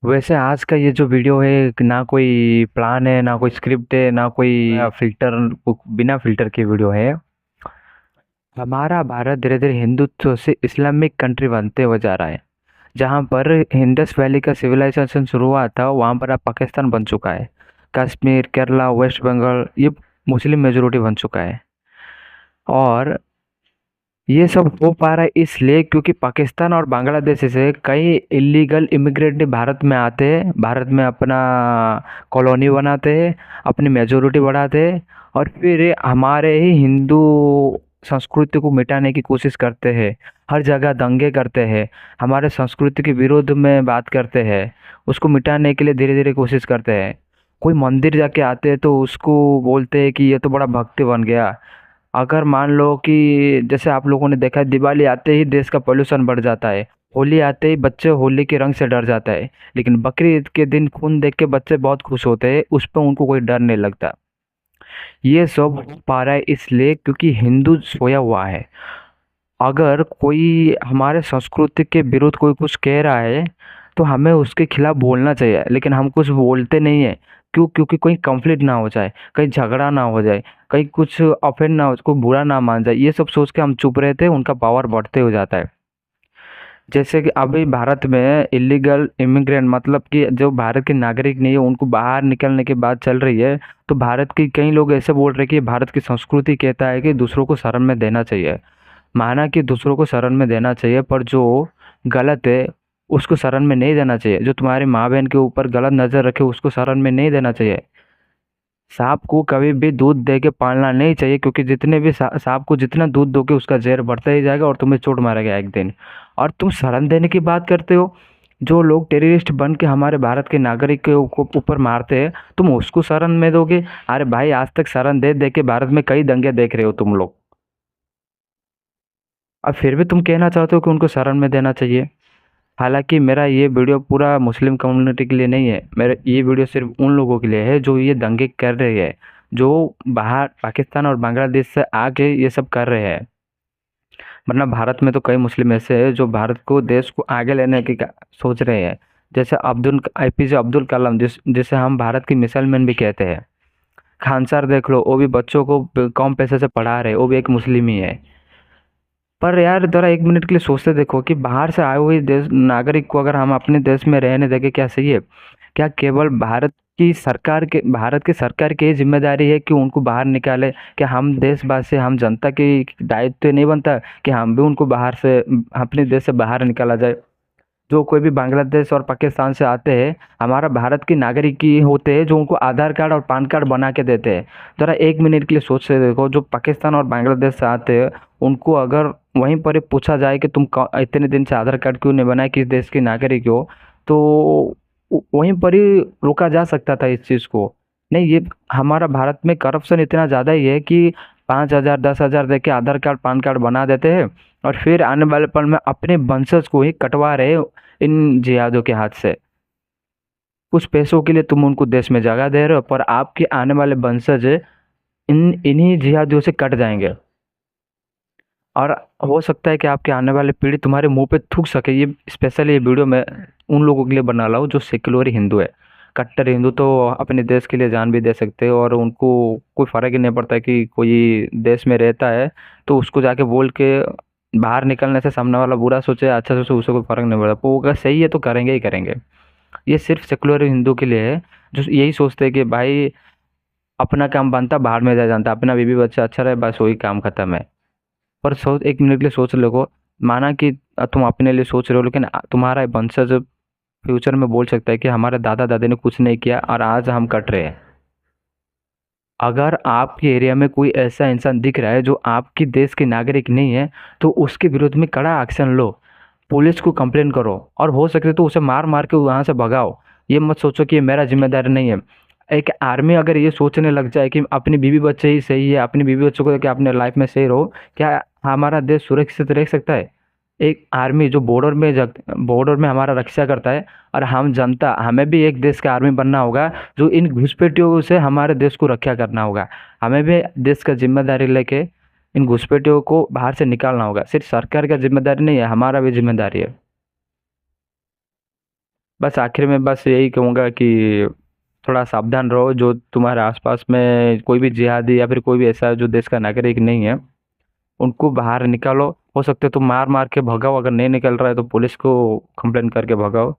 वैसे आज का ये जो वीडियो है ना कोई प्लान है ना कोई स्क्रिप्ट है ना कोई फिल्टर, बिना फिल्टर के वीडियो है। हमारा भारत धीरे धीरे हिंदुत्व से इस्लामिक कंट्री बनते हुए जा रहा है। जहाँ पर इंडस वैली का सिविलाइजेशन शुरू हुआ था वहाँ पर अब पाकिस्तान बन चुका है। कश्मीर, केरला, वेस्ट बंगाल ये मुस्लिम मेजोरिटी बन चुका है। और ये सब हो पा रहा है इसलिए क्योंकि पाकिस्तान और बांग्लादेश से कई इलीगल इमिग्रेंट भारत में आते हैं, भारत में अपना कॉलोनी बनाते हैं, अपनी मेजोरिटी बढ़ाते हैं और फिर ये हमारे ही हिंदू संस्कृति को मिटाने की कोशिश करते हैं। हर जगह दंगे करते हैं, हमारे संस्कृति के विरोध में बात करते हैं, उसको मिटाने के लिए धीरे धीरे कोशिश करते हैं। कोई मंदिर जाके आते हैं तो उसको बोलते हैं कि ये तो बड़ा भक्त बन गया। अगर मान लो कि जैसे आप लोगों ने देखा है, दिवाली आते ही देश का पोल्यूशन बढ़ जाता है, होली आते ही बच्चे होली के रंग से डर जाता है, लेकिन बकरी ईद के दिन खून देख के बच्चे बहुत खुश होते हैं, उस पर उनको कोई डर नहीं लगता। ये सब हो पा रहा है इसलिए क्योंकि हिंदू सोया हुआ है। अगर कोई हमारे संस्कृति के विरुद्ध कोई कुछ कह रहा है तो हमें उसके खिलाफ बोलना चाहिए, लेकिन हम कुछ बोलते नहीं है। क्यों? क्योंकि कोई कंफ्लिक्ट ना हो जाए, कहीं झगड़ा ना हो जाए, कहीं कुछ ऑफेंड ना हो, कोई बुरा ना मान जाए, ये सब सोच के हम चुप रहते हैं, उनका पावर बढ़ते हो जाता है। जैसे कि अभी भारत में इलीगल इमिग्रेंट मतलब कि जो भारत के नागरिक नहीं है उनको बाहर निकलने की बात चल रही है। तो भारत के कई लोग ऐसे बोल रहे हैं कि भारत की संस्कृति कहता है कि दूसरों को शरण में देना चाहिए। माना कि दूसरों को शरण में देना चाहिए, पर जो गलत है उसको शरण में नहीं देना चाहिए। जो तुम्हारी माँ बहन के ऊपर गलत नज़र रखे उसको शरण में नहीं देना चाहिए। सांप को कभी भी दूध दे के पालना नहीं चाहिए, क्योंकि जितने भी सांप को जितना दूध दोगे उसका जहर बढ़ता ही जाएगा और तुम्हें चोट मारेगा एक दिन। और तुम शरण देने की बात करते हो। जो लोग टेररिस्ट बन के हमारे भारत के नागरिक के ऊपर मारते हैं, तुम उसको शरण में दोगे? अरे भाई, आज तक शरण दे दे के भारत में कई दंगे देख रहे हो तुम लोग, और फिर भी तुम कहना चाहते हो कि उनको शरण में देना चाहिए। हालांकि मेरा ये वीडियो पूरा मुस्लिम कम्युनिटी के लिए नहीं है, मेरा ये वीडियो सिर्फ उन लोगों के लिए है जो ये दंगे कर रहे हैं, जो बाहर पाकिस्तान और बांग्लादेश से आके ये सब कर रहे हैं। वरना भारत में तो कई मुस्लिम ऐसे हैं जो भारत को, देश को आगे लेने की सोच रहे हैं। जैसे अब्दुल APJ अब्दुल कलाम, जिसे हम भारत की मिसाइल मैन भी कहते हैं। खान सर देख लो, वो भी बच्चों को कम पैसे से पढ़ा रहे, वो भी एक मुस्लिम ही है। पर यार जरा एक मिनट के लिए सोचते देखो कि बाहर से आए हुए देश नागरिक को अगर हम अपने देश में रहने देंगे, क्या सही है? क्या केवल भारत की सरकार की ये जिम्मेदारी है कि उनको बाहर निकाले? क्या हम देशवासी, हम जनता की दायित्व तो नहीं बनता कि हम भी उनको बाहर से, अपने देश से बाहर निकाला जाए? जो कोई भी बांग्लादेश और पाकिस्तान से आते हैं, हमारा भारत के नागरिक ही होते हैं, जो उनको आधार कार्ड और पैन कार्ड बना के देते हैं। ज़रा एक मिनट के लिए सोच से देखो, जो पाकिस्तान और बांग्लादेश से आते हैं उनको अगर वहीं पर ही पूछा जाए कि तुम इतने दिन से आधार कार्ड क्यों नहीं बनाए, किस देश के नागरिक हो, तो वहीं पर ही रोका जा सकता था इस चीज़ को। नहीं, ये हमारा भारत में करप्शन इतना ज़्यादा ही है कि 5,000 10,000 दे के आधार कार्ड पैन कार्ड बना देते हैं और फिर आने वाले पल में अपने वंशज को ही कटवा रहे इन जिहादियों के हाथ से। कुछ पैसों के लिए तुम उनको देश में जगह दे रहे हो, पर आपके आने वाले वंशज इन्हीं जिहादियों से कट जाएंगे। और हो सकता है कि आपके आने वाले पीढ़ी तुम्हारे मुंह पे थूक सके। ये स्पेशली ये वीडियो मैं उन लोगों के लिए बना रहा हूँ जो सेक्युलर हिंदू है। कट्टर हिंदू तो अपने देश के लिए जान भी दे सकते हैं और उनको कोई फर्क ही नहीं पड़ता कि कोई देश में रहता है तो उसको जाके बोल के बाहर निकलने से सामने वाला बुरा सोचे अच्छा सोचे, उससे कोई फर्क नहीं पड़ता। वो अगर सही है तो करेंगे ही करेंगे। ये सिर्फ सेक्युलर हिंदू के लिए है, जो यही सोचते हैं कि भाई अपना काम बनता बाहर में जा जानता, अपना बीवी बच्चा अच्छा रहे, बस वही काम खत्म है। पर सोच, एक मिनट के लिए सोच लो, माना कि तुम अपने लिए सोच रहे हो, लेकिन तुम्हारा वंशज फ्यूचर में बोल सकता है कि हमारे दादा दादी ने कुछ नहीं किया और आज हम कट रहे हैं। अगर आपके एरिया में कोई ऐसा इंसान दिख रहा है जो आपकी देश के नागरिक नहीं है, तो उसके विरुद्ध में कड़ा एक्शन लो। पुलिस को कंप्लेन करो और हो सके तो उसे मार मार के वहाँ से भगाओ। ये मत सोचो कि ये मेरा जिम्मेदारी नहीं है। एक आर्मी अगर ये सोचने लग जाए कि अपनी बीवी बच्चे ही सही है, अपनी बीवी बच्चों को कि अपने लाइफ में सही रहो, क्या हमारा देश सुरक्षित रह सकता है? एक आर्मी जो बॉर्डर में हमारा रक्षा करता है, और हम जनता, हमें भी एक देश का आर्मी बनना होगा जो इन घुसपैठियों से हमारे देश को रक्षा करना होगा। हमें भी देश का जिम्मेदारी लेके इन घुसपैठियों को बाहर से निकालना होगा। सिर्फ सरकार का जिम्मेदारी नहीं है, हमारा भी जिम्मेदारी है। बस आखिर में बस यही कहूँगा कि थोड़ा सावधान रहो। जो तुम्हारे आसपास में कोई भी जिहादी या फिर कोई भी ऐसा जो देश का नागरिक नहीं है, उनको बाहर निकालो। हो सकते तो मार मार के भगाओ, अगर नहीं निकल रहा है तो पुलिस को कंप्लेन करके भगाओ।